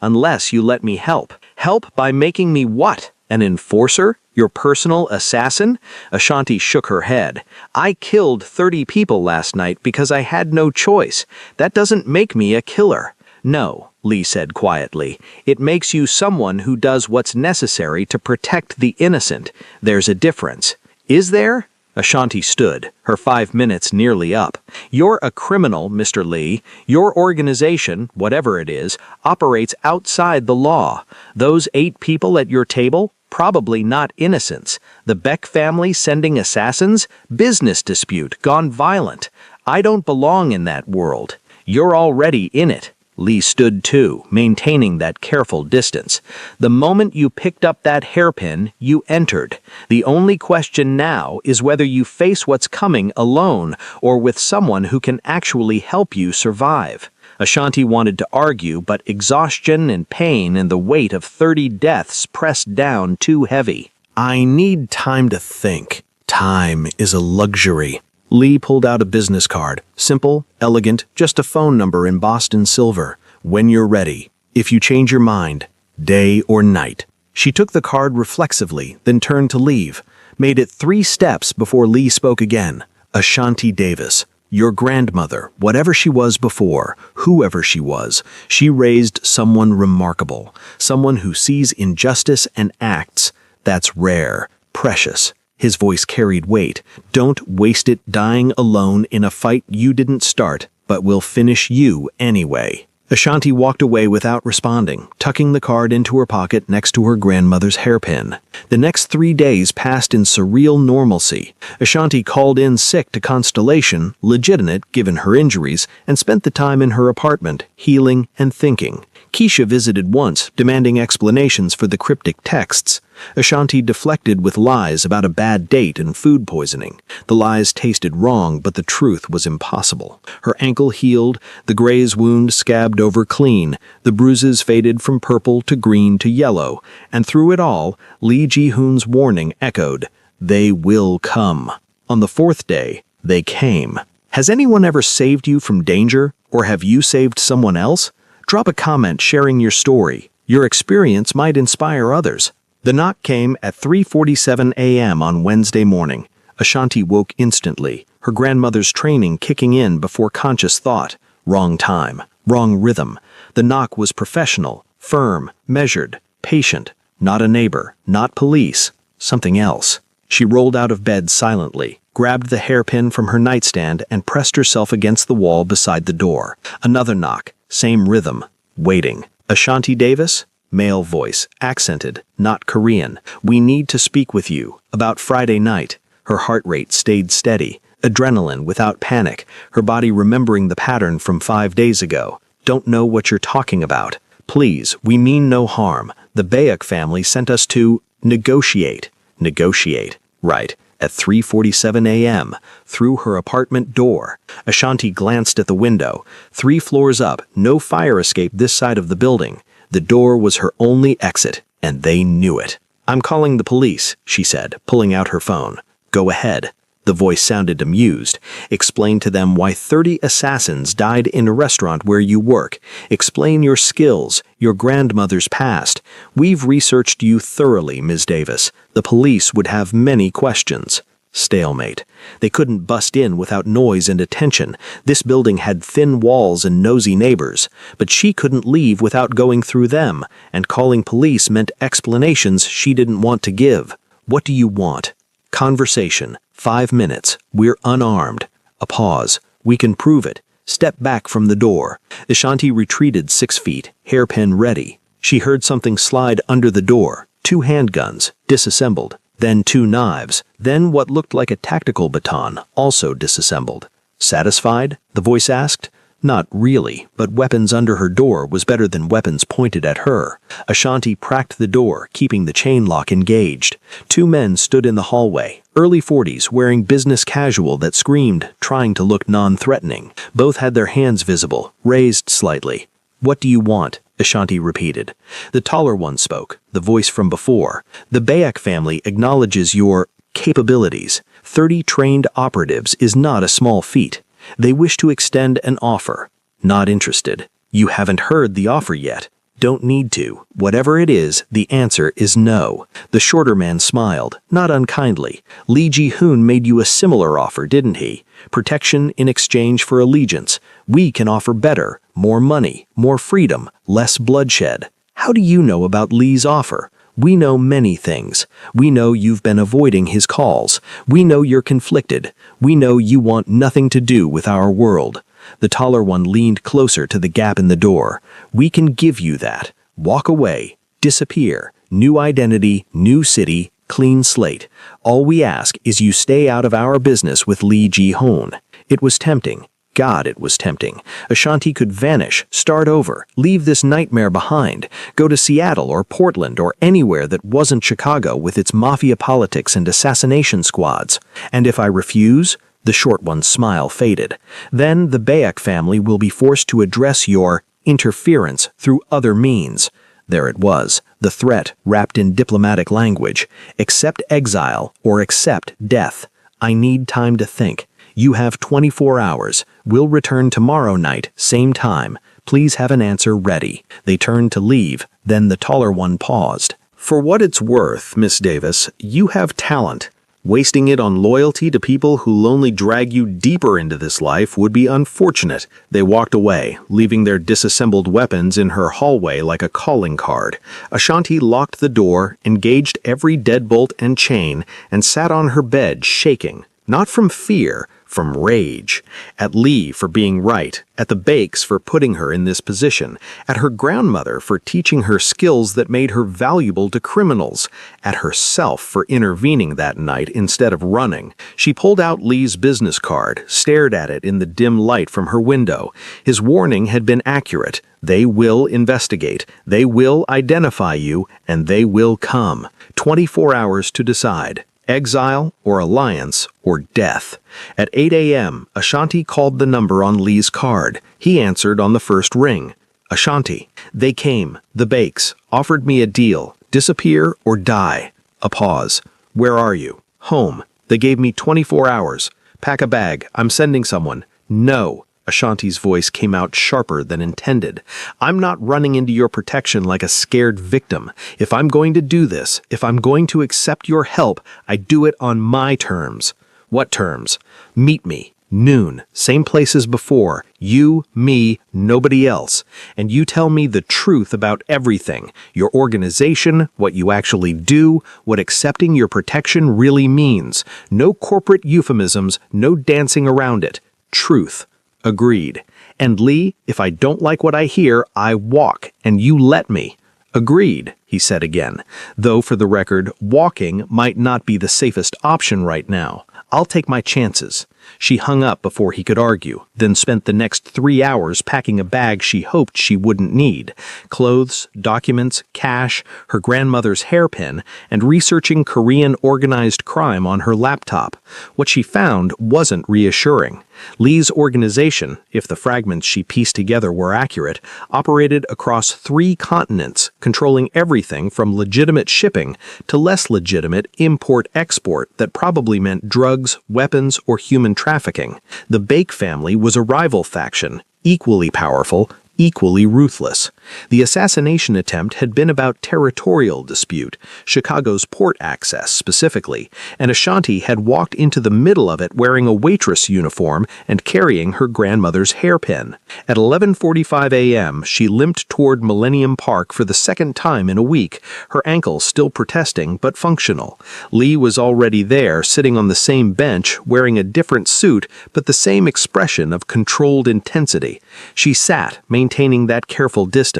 unless you let me help. Help by making me what? An enforcer? Your personal assassin? Ashanti shook her head. I killed 30 people last night because I had no choice. That doesn't make me a killer. No, Lee said quietly. It makes you someone who does what's necessary to protect the innocent. There's a difference. Is there? Ashanti stood, her 5 minutes nearly up. You're a criminal, Mr. Lee. Your organization, whatever it is, operates outside the law. Those 8 people at your table? Probably not innocents. The Beck family sending assassins? Business dispute, gone violent. I don't belong in that world. You're already in it. Lee stood too, maintaining that careful distance. The moment you picked up that hairpin, you entered. The only question now is whether you face what's coming alone or with someone who can actually help you survive. Ashanti wanted to argue, but exhaustion and pain and the weight of 30 deaths pressed down too heavy. I need time to think. Time is a luxury. Lee pulled out a business card. Simple, elegant, just a phone number in Boston silver. When you're ready. If you change your mind, day or night. She took the card reflexively, then turned to leave. Made it 3 steps before Lee spoke again. Ashanti Davis. Your grandmother, whatever she was before, whoever she raised someone remarkable. Someone who sees injustice and acts. That's rare, precious. His voice carried weight. Don't waste it dying alone in a fight you didn't start, but will finish you anyway. Ashanti walked away without responding, tucking the card into her pocket next to her grandmother's hairpin. The next 3 days passed in surreal normalcy. Ashanti called in sick to Constellation, legitimate given her injuries, and spent the time in her apartment, healing and thinking. Keisha visited once, demanding explanations for the cryptic texts. Ashanti deflected with lies about a bad date and food poisoning. The lies tasted wrong, but the truth was impossible. Her ankle healed, the graze wound scabbed over clean, the bruises faded from purple to green to yellow, and through it all, Lee Ji-hoon's warning echoed, "They will come." On the 4th day, they came. Has anyone ever saved you from danger, or have you saved someone else? Drop a comment sharing your story. Your experience might inspire others. The knock came at 3:47 a.m. on Wednesday morning. Ashanti woke instantly, her grandmother's training kicking in before conscious thought. Wrong time, wrong rhythm. The knock was professional, firm, measured, patient. Not a neighbor, not police, something else. She rolled out of bed silently, grabbed the hairpin from her nightstand and pressed herself against the wall beside the door. Another knock, same rhythm, waiting. Ashanti Davis? Male voice, accented, not Korean. We need to speak with you, about Friday night. Her heart rate stayed steady, adrenaline without panic, her body remembering the pattern from 5 days ago. Don't know what you're talking about. Please, we mean no harm. The Bayek family sent us to negotiate. Negotiate. Right. At 3:47 a.m., through her apartment door. Ashanti glanced at the window. 3 floors up, no fire escape this side of the building. The door was her only exit, and they knew it. I'm calling the police, she said, pulling out her phone. Go ahead. The voice sounded amused. Explain to them why 30 assassins died in a restaurant where you work. Explain your skills, your grandmother's past. We've researched you thoroughly, Ms. Davis. The police would have many questions. Stalemate. They couldn't bust in without noise and attention. This building had thin walls and nosy neighbors. But she couldn't leave without going through them, and calling police meant explanations she didn't want to give. What do you want? Conversation. 5 minutes. We're unarmed. A pause. We can prove it. Step back from the door. Ashanti retreated 6 feet, hairpin ready. She heard something slide under the door. 2 handguns, disassembled. Then 2 knives. Then what looked like a tactical baton, also disassembled. Satisfied? The voice asked. Not really, but weapons under her door was better than weapons pointed at her. Ashanti cracked the door, keeping the chain lock engaged. 2 men stood in the hallway, early 40s, wearing business casual that screamed, trying to look non-threatening. Both had their hands visible, raised slightly. What do you want? Ashanti repeated. The taller one spoke, the voice from before. The Bayek family acknowledges your capabilities. 30 trained operatives is not a small feat. They wish to extend an offer. Not interested. You haven't heard the offer yet. Don't need to. Whatever it is, the answer is no. The shorter man smiled, not unkindly. Lee Ji-hoon made you a similar offer, didn't he? Protection in exchange for allegiance. We can offer better, more money, more freedom, less bloodshed. How do you know about Lee's offer? We know many things. We know you've been avoiding his calls. We know you're conflicted. We know you want nothing to do with our world. The taller one leaned closer to the gap in the door. We can give you that. Walk away. Disappear. New identity, new city, clean slate. All we ask is you stay out of our business with Lee Ji-hoon. It was tempting. God, it was tempting. Ashanti could vanish, start over, leave this nightmare behind, go to Seattle or Portland or anywhere that wasn't Chicago with its mafia politics and assassination squads. And if I refuse? The short one's smile faded. Then the Bayek family will be forced to address your interference through other means. There it was, the threat wrapped in diplomatic language. Accept exile or accept death. I need time to think. You have 24 hours. We'll return tomorrow night, same time. Please have an answer ready. They turned to leave, then the taller one paused. For what it's worth, Miss Davis, you have talent. Wasting it on loyalty to people who'll only drag you deeper into this life would be unfortunate. They walked away, leaving their disassembled weapons in her hallway like a calling card. Ashanti locked the door, engaged every deadbolt and chain, and sat on her bed shaking. Not from fear, from rage. At Lee for being right, at the Bakes for putting her in this position, at her grandmother for teaching her skills that made her valuable to criminals, at herself for intervening that night instead of running. She pulled out Lee's business card, stared at it in the dim light from her window. His warning had been accurate. They will investigate, they will identify you, and they will come. 24 hours to decide. Exile or alliance or death. At 8 a.m., Ashanti called the number on Lee's card. He answered on the first ring. Ashanti. They came, the Bakes, offered me a deal. Disappear or die. A pause. Where are you? Home. They gave me 24 hours. Pack a bag. I'm sending someone. No. Ashanti's voice came out sharper than intended. I'm not running into your protection like a scared victim. If I'm going to do this, if I'm going to accept your help, I do it on my terms. What terms? Meet me. Noon, same place as before. You, me, nobody else. And you tell me the truth about everything. Your organization, what you actually do, what accepting your protection really means. No corporate euphemisms, no dancing around it. Truth. Agreed. And Lee, if I don't like what I hear, I walk, and you let me. Agreed, he said again, though for the record, walking might not be the safest option right now. I'll take my chances. She hung up before he could argue, then spent the next 3 hours packing a bag she hoped she wouldn't need. Clothes, documents, cash, her grandmother's hairpin, and researching Korean organized crime on her laptop. What she found wasn't reassuring. Lee's organization, if the fragments she pieced together were accurate, operated across 3 continents, controlling everything from legitimate shipping to less legitimate import-export that probably meant drugs, weapons, or human trafficking. The Bake family was a rival faction, equally powerful, equally ruthless. The assassination attempt had been about territorial dispute, Chicago's port access specifically, and Ashanti had walked into the middle of it wearing a waitress uniform and carrying her grandmother's hairpin. At 11:45 a.m., she limped toward Millennium Park for the second time in a week, her ankle still protesting but functional. Lee was already there, sitting on the same bench, wearing a different suit but the same expression of controlled intensity. She sat, maintaining that careful distance.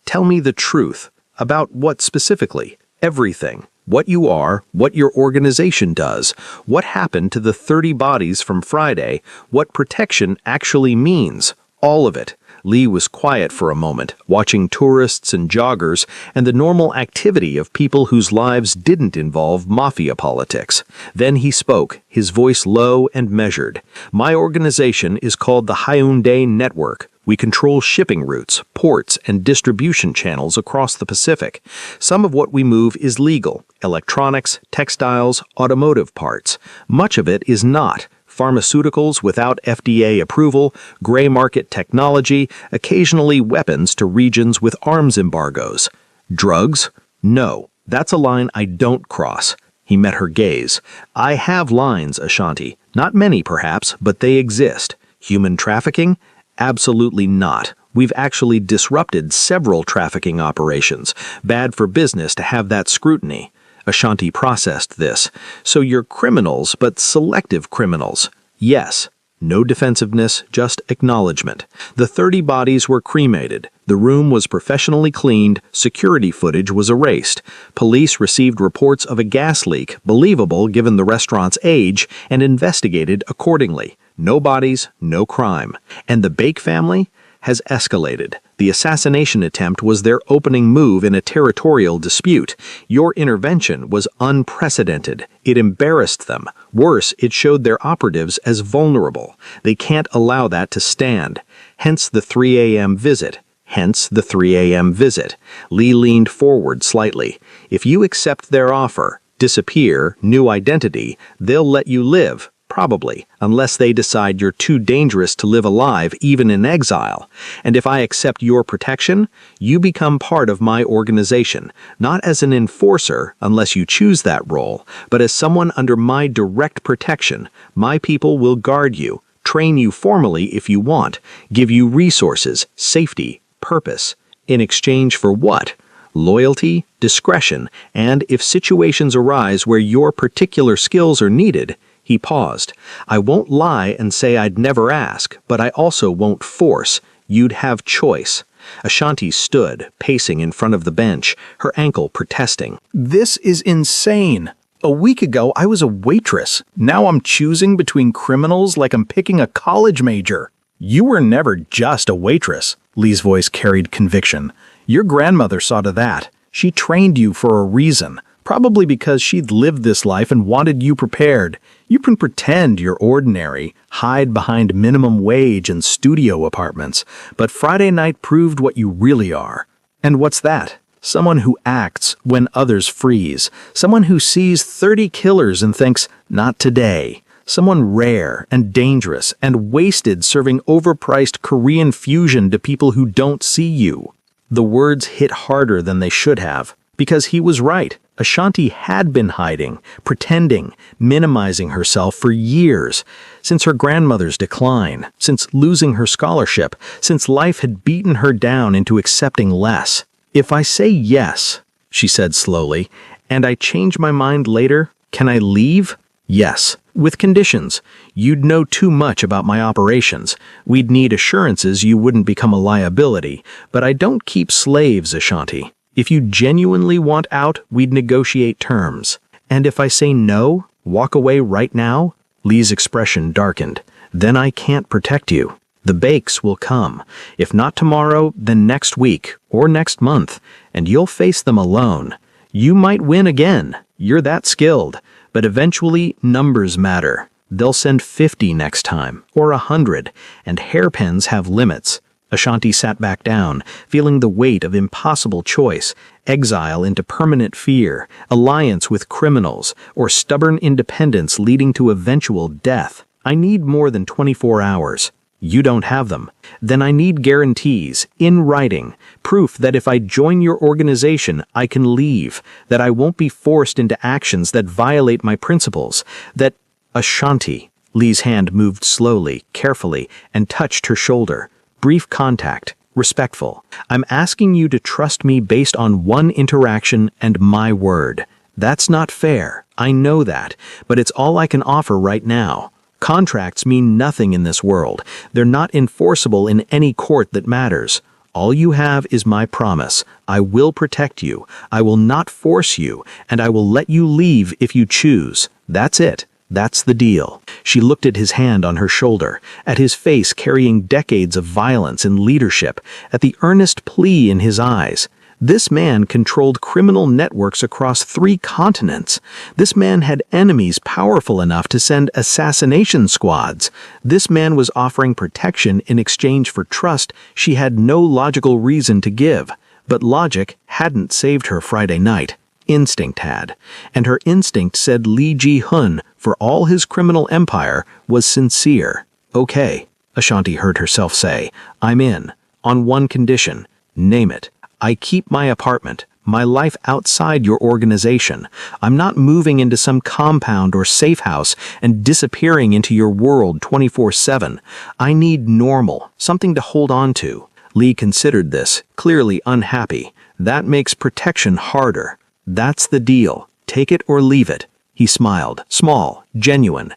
Tell me the truth. About what specifically? Everything. What you are, what your organization does, what happened to the 30 bodies from Friday, what protection actually means. All of it. Lee was quiet for a moment, watching tourists and joggers and the normal activity of people whose lives didn't involve mafia politics. Then he spoke, his voice low and measured. My organization is called the Hyundai Network. We control shipping routes, ports, and distribution channels across the Pacific. Some of what we move is legal: electronics, textiles, automotive parts. Much of it is not. Pharmaceuticals without FDA approval, gray market technology, occasionally weapons to regions with arms embargoes. Drugs? No, that's a line I don't cross. He met her gaze. I have lines, Ashanti. Not many, perhaps, but they exist. Human trafficking? Absolutely not. We've actually disrupted several trafficking operations. Bad for business to have that scrutiny. Ashanti processed this. So you're criminals, but selective criminals. Yes. No defensiveness, just acknowledgement. The 30 bodies were cremated. The room was professionally cleaned. Security footage was erased. Police received reports of a gas leak, believable given the restaurant's age, and investigated accordingly. No bodies, no crime. And the Bake family has escalated. The assassination attempt was their opening move in a territorial dispute. Your intervention was unprecedented. It embarrassed them. Worse, it showed their operatives as vulnerable. They can't allow that to stand. Hence the 3 a.m. visit. Hence the 3 a.m. visit. Lee leaned forward slightly. If you accept their offer, disappear, new identity, they'll let you live. Probably, unless they decide you're too dangerous to live alive even in exile. And if I accept your protection, you become part of my organization, not as an enforcer unless you choose that role, but as someone under my direct protection. My people will guard you, train you formally if you want, give you resources, safety, purpose. In exchange for what? Loyalty, discretion, and if situations arise where your particular skills are needed. He paused. I won't lie and say I'd never ask, but I also won't force. You'd have choice. Ashanti stood, pacing in front of the bench, her ankle protesting. This is insane. A week ago, I was a waitress. Now I'm choosing between criminals like I'm picking a college major. You were never just a waitress. Lee's voice carried conviction. Your grandmother saw to that. She trained you for a reason. Probably because she'd lived this life and wanted you prepared. You can pretend you're ordinary, hide behind minimum wage and studio apartments, but Friday night proved what you really are. And what's that? Someone who acts when others freeze. Someone who sees 30 killers and thinks, not today. Someone rare and dangerous and wasted serving overpriced Korean fusion to people who don't see you. The words hit harder than they should have, because he was right. Ashanti had been hiding, pretending, minimizing herself for years. Since her grandmother's decline, since losing her scholarship, since life had beaten her down into accepting less. "If I say yes," she said slowly, "and I change my mind later, can I leave?" "Yes, with conditions. You'd know too much about my operations. We'd need assurances you wouldn't become a liability. But I don't keep slaves, Ashanti. If you genuinely want out, we'd negotiate terms. And if I say no, walk away right now?" Lee's expression darkened. "Then I can't protect you. The bakes will come. If not tomorrow, then next week or next month, and you'll face them alone. You might win again. You're that skilled. But eventually, numbers matter. They'll send 50 next time, or 100, and hairpins have limits." Ashanti sat back down, feeling the weight of impossible choice, exile into permanent fear, alliance with criminals, or stubborn independence leading to eventual death. "I need more than 24 hours. You don't have them. Then I need guarantees, in writing, proof that if I join your organization, I can leave, that I won't be forced into actions that violate my principles, that—" "Ashanti." Lee's hand moved slowly, carefully, and touched her shoulder. Brief contact, respectful. "I'm asking you to trust me based on one interaction and my word. That's not fair, I know that, but it's all I can offer right now. Contracts mean nothing in this world. They're not enforceable in any court that matters. All you have is my promise. I will protect you. I will not force you, and I will let you leave if you choose. That's it. That's the deal." She looked at his hand on her shoulder, at his face carrying decades of violence and leadership, at the earnest plea in his eyes. This man controlled criminal networks across 3 continents. This man had enemies powerful enough to send assassination squads. This man was offering protection in exchange for trust she had no logical reason to give. But logic hadn't saved her Friday night. Instinct had. And her instinct said Lee Ji-hun, for all his criminal empire, was sincere. "Okay," Ashanti heard herself say, "I'm in. On one condition. Name it. I keep my apartment, my life outside your organization. I'm not moving into some compound or safe house and disappearing into your world 24/7. I need normal, something to hold on to." Lee considered this, clearly unhappy. "That makes protection harder. That's the deal. Take it or leave it." He smiled, small, genuine.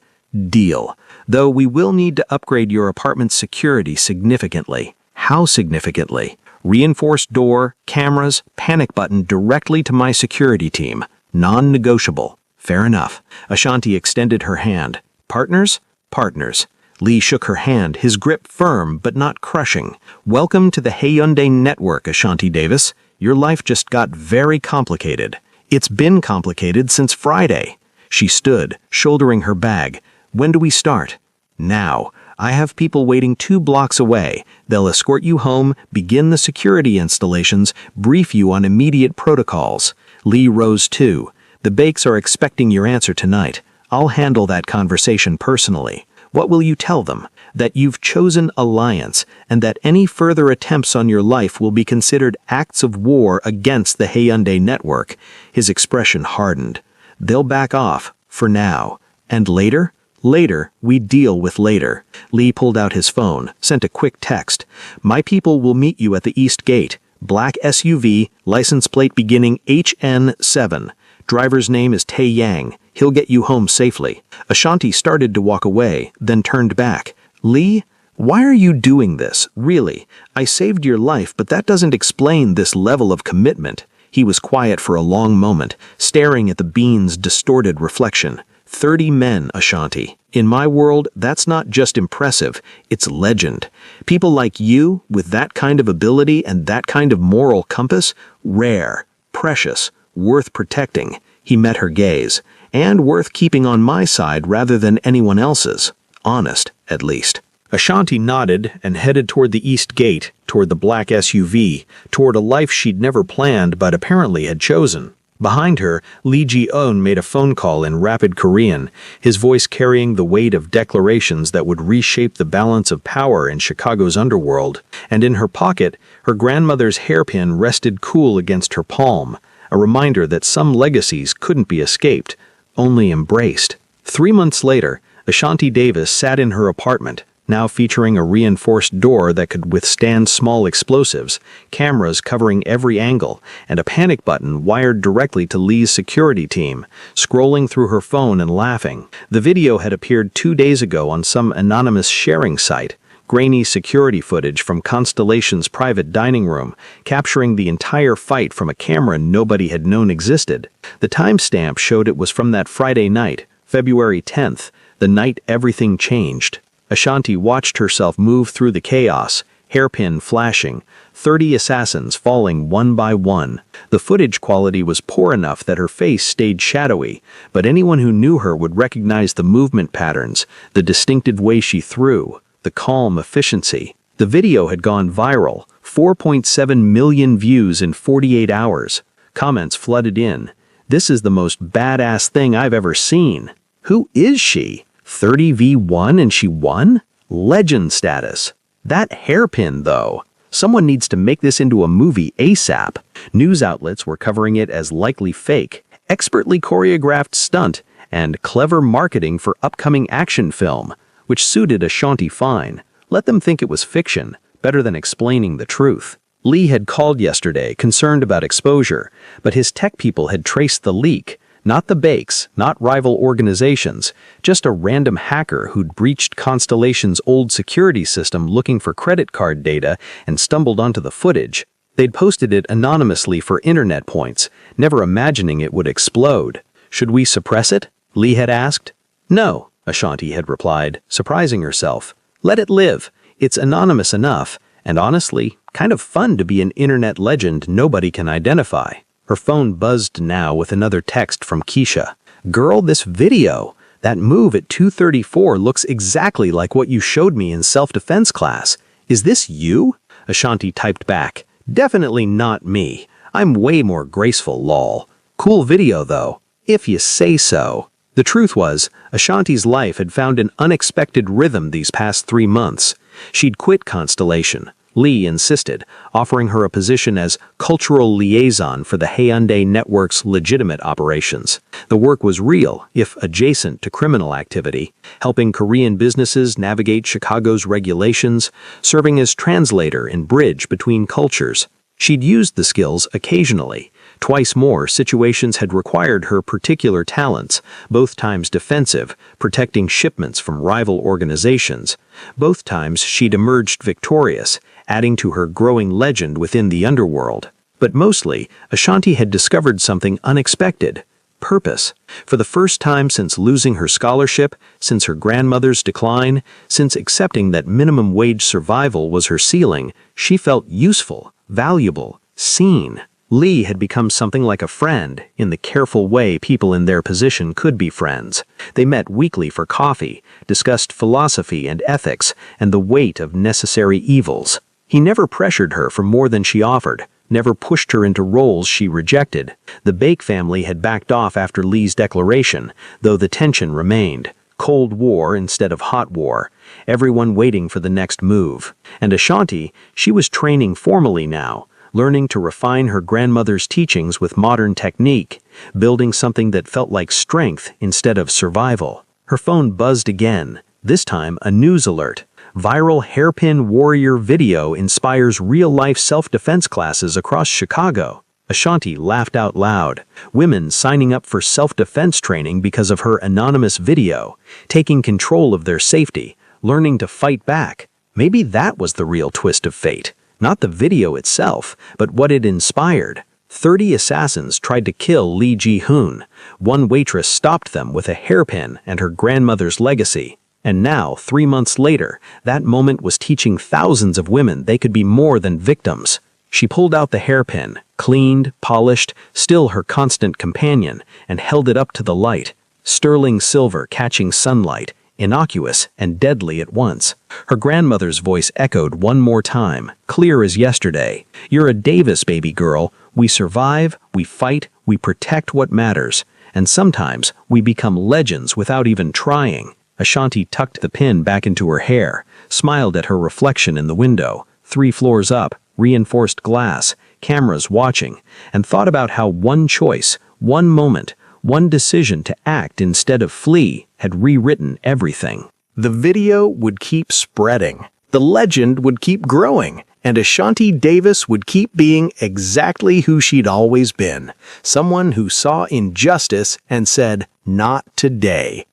"Deal. Though we will need to upgrade your apartment's security significantly." "How significantly?" "Reinforced door, cameras, panic button directly to my security team. Non-negotiable." "Fair enough." Ashanti extended her hand. "Partners?" "Partners." Lee shook her hand, his grip firm but not crushing. "Welcome to the Hyundai network, Ashanti Davis. Your life just got very complicated. It's been complicated since Friday." She stood, shouldering her bag. "When do we start?" "Now. I have people waiting 2 blocks away. They'll escort you home, begin the security installations, brief you on immediate protocols." Lee rose too. "The Bakes are expecting your answer tonight. I'll handle that conversation personally. What will you tell them? That you've chosen alliance, and that any further attempts on your life will be considered acts of war against the Hyundai network." His expression hardened. "They'll back off, for now. And later? Later, we deal with later." Lee pulled out his phone, sent a quick text. "My people will meet you at the East Gate. Black SUV, license plate beginning HN7. Driver's name is Tae Yang. He'll get you home safely." Ashanti started to walk away, then turned back. "Lee, why are you doing this? Really? I saved your life, but that doesn't explain this level of commitment." He was quiet for a long moment, staring at the bean's distorted reflection. 30 men, Ashanti. In my world, that's not just impressive, it's legend. People like you, with that kind of ability and that kind of moral compass, rare, precious, worth protecting. He met her gaze. "And worth keeping on my side rather than anyone else's. Honest, at least." Ashanti nodded and headed toward the East Gate, toward the black SUV, toward a life she'd never planned but apparently had chosen. Behind her, Lee Ji-eun made a phone call in rapid Korean, his voice carrying the weight of declarations that would reshape the balance of power in Chicago's underworld. And in her pocket, her grandmother's hairpin rested cool against her palm, a reminder that some legacies couldn't be escaped, only embraced. 3 months later, Ashanti Davis sat in her apartment, now featuring a reinforced door that could withstand small explosives, cameras covering every angle, and a panic button wired directly to Lee's security team, scrolling through her phone and laughing. The video had appeared 2 days ago on some anonymous sharing site, grainy security footage from Constellation's private dining room, capturing the entire fight from a camera nobody had known existed. The timestamp showed it was from that Friday night, February 10th, the night everything changed. Ashanti watched herself move through the chaos, hairpin flashing, 30 assassins falling one by one. The footage quality was poor enough that her face stayed shadowy, but anyone who knew her would recognize the movement patterns, the distinctive way she threw, the calm efficiency. The video had gone viral, 4.7 million views in 48 hours. Comments flooded in. "This is the most badass thing I've ever seen. Who is she? 30v1 and she won? Legend status." That hairpin, though. Someone needs to make this into a movie ASAP. News outlets were covering it as likely fake, expertly choreographed stunt, and clever marketing for upcoming action film, which suited Ashanti fine. Let them think it was fiction, better than explaining the truth. Lee had called yesterday, concerned about exposure, but his tech people had traced the leak. Not the bakes, not rival organizations, just a random hacker who'd breached Constellation's old security system looking for credit card data and stumbled onto the footage. They'd posted it anonymously for internet points, never imagining it would explode. "Should we suppress it?" Lee had asked. "No," Ashanti had replied, surprising herself. "Let it live. It's anonymous enough, and honestly, kind of fun to be an internet legend nobody can identify." Her phone buzzed now with another text from Keisha. "Girl, this video! That move at 2:34 looks exactly like what you showed me in self-defense class. Is this you?" Ashanti typed back. "Definitely not me. I'm way more graceful, lol. Cool video, though, if you say so." The truth was, Ashanti's life had found an unexpected rhythm these past 3 months. She'd quit Constellation. Lee insisted, offering her a position as cultural liaison for the Hyundai network's legitimate operations. The work was real, if adjacent to criminal activity, helping Korean businesses navigate Chicago's regulations, serving as translator and bridge between cultures. She'd used the skills occasionally. Twice more, situations had required her particular talents, both times defensive, protecting shipments from rival organizations. Both times she'd emerged victorious, adding to her growing legend within the underworld. But mostly, Ashanti had discovered something unexpected: purpose. For the first time since losing her scholarship, since her grandmother's decline, since accepting that minimum wage survival was her ceiling, she felt useful, valuable, seen. Lee had become something like a friend, in the careful way people in their position could be friends. They met weekly for coffee, discussed philosophy and ethics, and the weight of necessary evils. He never pressured her for more than she offered, never pushed her into roles she rejected. The Bake family had backed off after Lee's declaration, though the tension remained. Cold War instead of hot war, everyone waiting for the next move. And Ashanti, she was training formally now, learning to refine her grandmother's teachings with modern technique, building something that felt like strength instead of survival. Her phone buzzed again, this time a news alert. Viral hairpin warrior video inspires real-life self-defense classes across Chicago. Ashanti laughed out loud. Women signing up for self-defense training because of her anonymous video, taking control of their safety, learning to fight back. Maybe that was the real twist of fate. Not the video itself, but what it inspired. 30 assassins tried to kill Lee Ji-hoon. One waitress stopped them with a hairpin and her grandmother's legacy. And now, 3 months later, that moment was teaching thousands of women they could be more than victims. She pulled out the hairpin, cleaned, polished, still her constant companion, and held it up to the light. Sterling silver catching sunlight, innocuous and deadly at once. Her grandmother's voice echoed one more time, clear as yesterday. "You're a Davis, baby girl. We survive, we fight, we we protect what matters, and sometimes we become legends without even trying. Ashanti tucked the pin back into her hair, smiled at her reflection in the window, 3 floors up, reinforced glass, cameras watching, and thought about how one choice, one moment, one decision to act instead of flee had rewritten everything. The video would keep spreading. The legend would keep growing, and Ashanti Davis would keep being exactly who she'd always been, someone who saw injustice and said, "Not today."